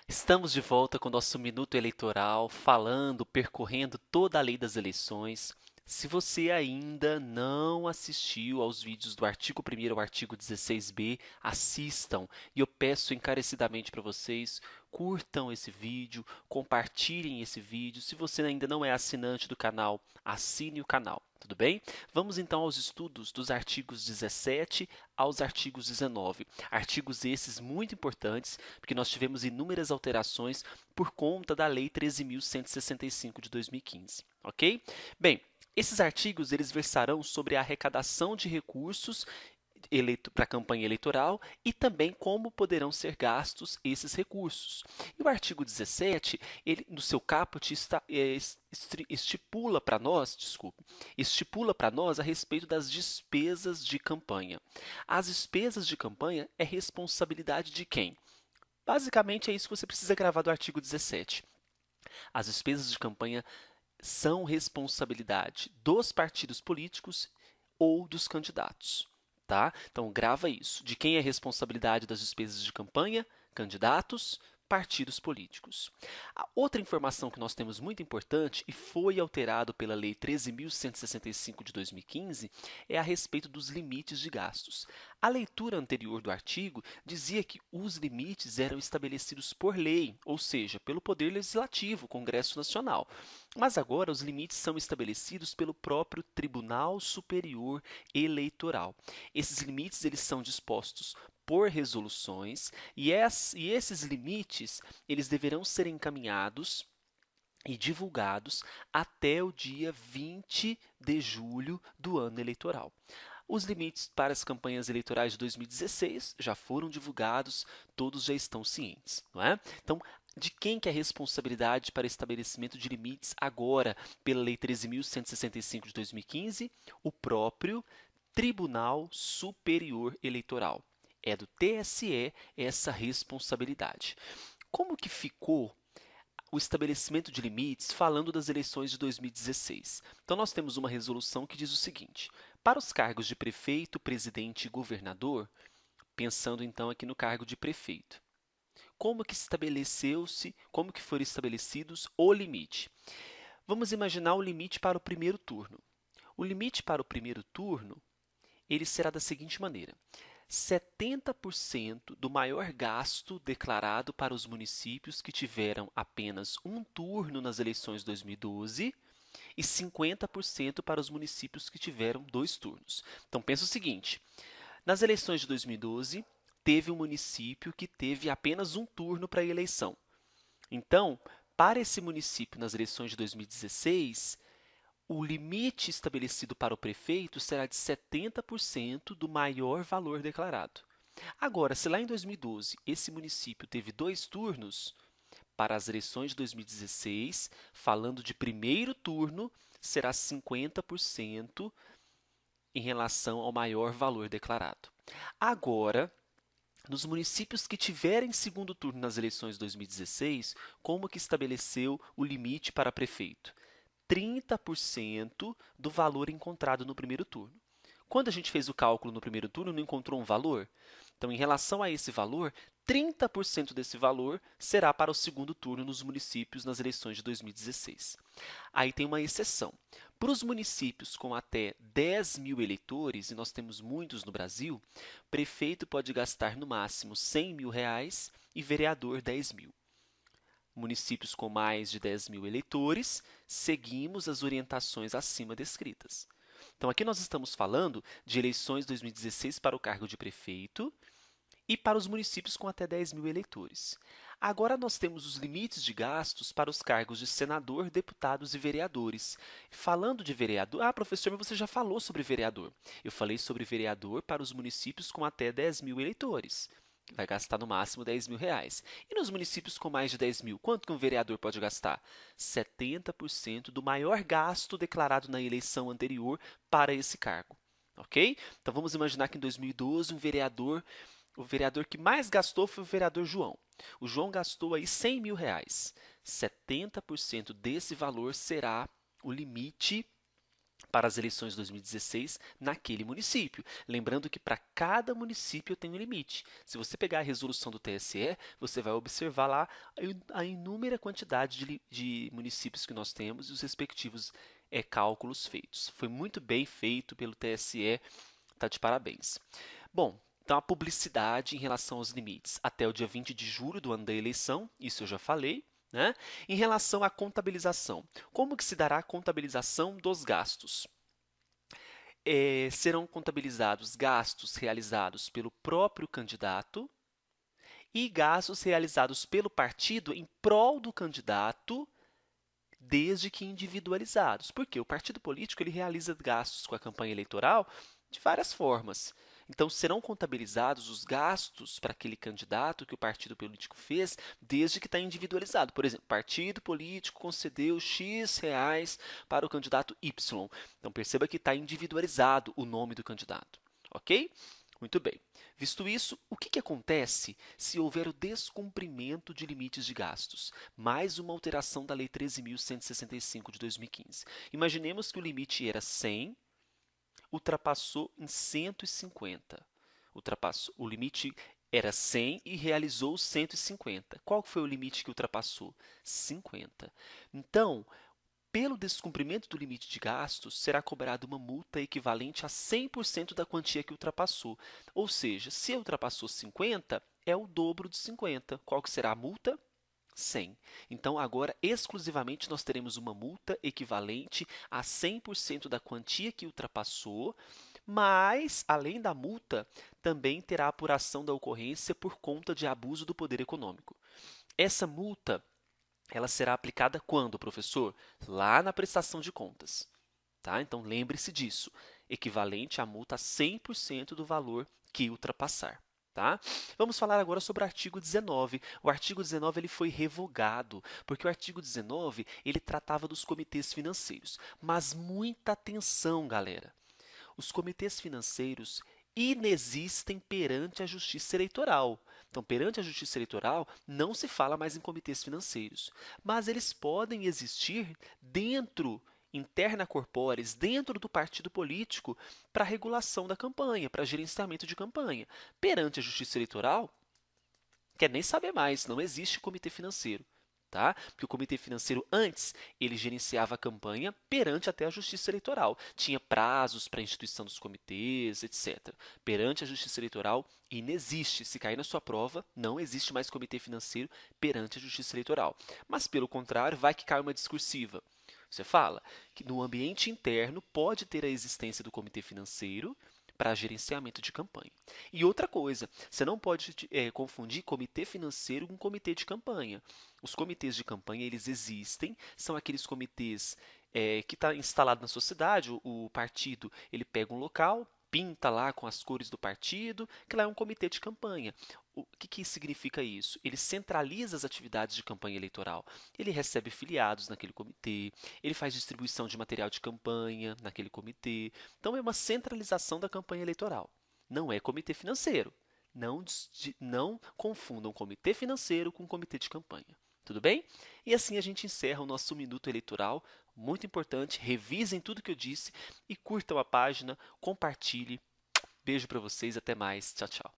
Estamos de volta com o nosso minuto eleitoral, falando, percorrendo toda a lei das eleições. Se você ainda não assistiu aos vídeos do artigo 1º ao artigo 16b, assistam. E eu peço encarecidamente para vocês, curtam esse vídeo, compartilhem esse vídeo. Se você ainda não é assinante do canal, assine o canal. Tudo bem? Vamos então aos estudos dos artigos 17 aos artigos 19. Artigos esses muito importantes, porque nós tivemos inúmeras alterações por conta da Lei 13.165 de 2015, ok? Bem, esses artigos eles versarão sobre a arrecadação de recursos para a campanha eleitoral e também como poderão ser gastos esses recursos. E o artigo 17, ele, no seu caput, estipula para nós a respeito das despesas de campanha. As despesas de campanha é responsabilidade de quem? Basicamente é isso que você precisa gravar do artigo 17. As despesas de campanha são responsabilidade dos partidos políticos ou dos candidatos. Tá? Então, grava isso. De quem é a responsabilidade das despesas de campanha? Candidatos, partidos políticos. A outra informação que nós temos muito importante e foi alterado pela Lei 13.165 de 2015 é a respeito dos limites de gastos. A leitura anterior do artigo dizia que os limites eram estabelecidos por lei, ou seja, pelo Poder Legislativo, Congresso Nacional. Mas agora os limites são estabelecidos pelo próprio Tribunal Superior Eleitoral. Esses limites eles são dispostos por resoluções e esses limites eles deverão ser encaminhados e divulgados até o dia 20 de julho do ano eleitoral. Os limites para as campanhas eleitorais de 2016 já foram divulgados, todos já estão cientes, não é? Então, de quem que é a responsabilidade para estabelecimento de limites agora pela Lei 13.165 de 2015? O próprio Tribunal Superior Eleitoral. É do TSE essa responsabilidade. Como que ficou o estabelecimento de limites falando das eleições de 2016? Então, nós temos uma resolução que diz o seguinte: para os cargos de prefeito, presidente e governador, pensando então aqui no cargo de prefeito, como que foram estabelecidos o limite? Vamos imaginar o limite para o primeiro turno. O limite para o primeiro turno ele será da seguinte maneira: 70% do maior gasto declarado para os municípios que tiveram apenas um turno nas eleições de 2012 e 50% para os municípios que tiveram dois turnos. Então, pensa o seguinte: nas eleições de 2012, teve um município que teve apenas um turno para a eleição. Então, para esse município nas eleições de 2016, o limite estabelecido para o prefeito será de 70% do maior valor declarado. Agora, se lá em 2012 esse município teve dois turnos, para as eleições de 2016, falando de primeiro turno, será 50% em relação ao maior valor declarado. Agora, nos municípios que tiverem segundo turno nas eleições de 2016, como que estabeleceu o limite para prefeito? 30% do valor encontrado no primeiro turno. Quando a gente fez o cálculo no primeiro turno, não encontrou um valor? Então, em relação a esse valor, 30% desse valor será para o segundo turno nos municípios nas eleições de 2016. Aí tem uma exceção. Para os municípios com até 10 mil eleitores, e nós temos muitos no Brasil, prefeito pode gastar no máximo 100 mil reais e vereador 10 mil. Municípios com mais de 10 mil eleitores, seguimos as orientações acima descritas. Então, aqui nós estamos falando de eleições 2016 para o cargo de prefeito e para os municípios com até 10 mil eleitores. Agora nós temos os limites de gastos para os cargos de senador, deputados e vereadores. Falando de vereador, professor, mas você já falou sobre vereador. Eu falei sobre vereador para os municípios com até 10 mil eleitores. Vai gastar no máximo 10 mil reais. E nos municípios com mais de 10 mil, quanto que um vereador pode gastar? 70% do maior gasto declarado na eleição anterior para esse cargo. Ok? Então vamos imaginar que em 2012 o vereador que mais gastou foi o vereador João. O João gastou aí 100 mil reais. 70% desse valor será o limite para as eleições de 2016 naquele município. Lembrando que para cada município tem um limite. Se você pegar a resolução do TSE, você vai observar lá a inúmera quantidade de municípios que nós temos e os respectivos cálculos feitos. Foi muito bem feito pelo TSE, tá de parabéns. Bom, então a publicidade em relação aos limites até o dia 20 de julho do ano da eleição, isso eu já falei. Né? Em relação à contabilização, como que se dará a contabilização dos gastos? Serão contabilizados gastos realizados pelo próprio candidato e gastos realizados pelo partido em prol do candidato, desde que individualizados. Porque o partido político ele realiza gastos com a campanha eleitoral de várias formas. Então, serão contabilizados os gastos para aquele candidato que o partido político fez, desde que está individualizado. Por exemplo, o partido político concedeu X reais para o candidato Y. Então, perceba que está individualizado o nome do candidato. Ok? Muito bem. Visto isso, o que acontece se houver o descumprimento de limites de gastos? Mais uma alteração da Lei 13.165 de 2015. Imaginemos que o limite era 100, ultrapassou em 150. O limite era 100 e realizou 150. Qual foi o limite que ultrapassou? 50. Então, pelo descumprimento do limite de gastos, será cobrada uma multa equivalente a 100% da quantia que ultrapassou. Ou seja, se ultrapassou 50, é o dobro de 50. Qual que será a multa? 100. Então, agora, exclusivamente, nós teremos uma multa equivalente a 100% da quantia que ultrapassou, mas, além da multa, também terá apuração da ocorrência por conta de abuso do poder econômico. Essa multa ela será aplicada quando, professor? Lá na prestação de contas. Tá? Então, lembre-se disso. Equivalente à multa a 100% do valor que ultrapassar. Tá? Vamos falar agora sobre o artigo 19. O artigo 19 ele foi revogado, porque o artigo 19 ele tratava dos comitês financeiros. Mas muita atenção, galera. Os comitês financeiros inexistem perante a Justiça Eleitoral. Então, perante a Justiça Eleitoral, não se fala mais em comitês financeiros, mas eles podem existir dentro, interna corporis, dentro do partido político, para regulação da campanha, para gerenciamento de campanha. Perante a Justiça Eleitoral, quer nem saber mais, não existe comitê financeiro. Tá? Porque o comitê financeiro antes ele gerenciava a campanha perante até a Justiça Eleitoral. Tinha prazos para a instituição dos comitês, etc. Perante a Justiça Eleitoral, inexiste. Se cair na sua prova, não existe mais comitê financeiro perante a Justiça Eleitoral. Mas, pelo contrário, vai que cai uma discursiva. Você fala que no ambiente interno pode ter a existência do comitê financeiro para gerenciamento de campanha. E outra coisa, você não pode confundir comitê financeiro com comitê de campanha. Os comitês de campanha, eles existem, são aqueles comitês que está instalado na sociedade, o partido ele pega um local, pinta lá com as cores do partido, que lá é um comitê de campanha. O que significa isso? Ele centraliza as atividades de campanha eleitoral. Ele recebe filiados naquele comitê, ele faz distribuição de material de campanha naquele comitê. Então, é uma centralização da campanha eleitoral. Não é comitê financeiro. Não confundam comitê financeiro com comitê de campanha. Tudo bem? E assim a gente encerra o nosso minuto eleitoral. Muito importante, revisem tudo que eu disse e curtam a página, compartilhe. Beijo para vocês, até mais. Tchau, tchau.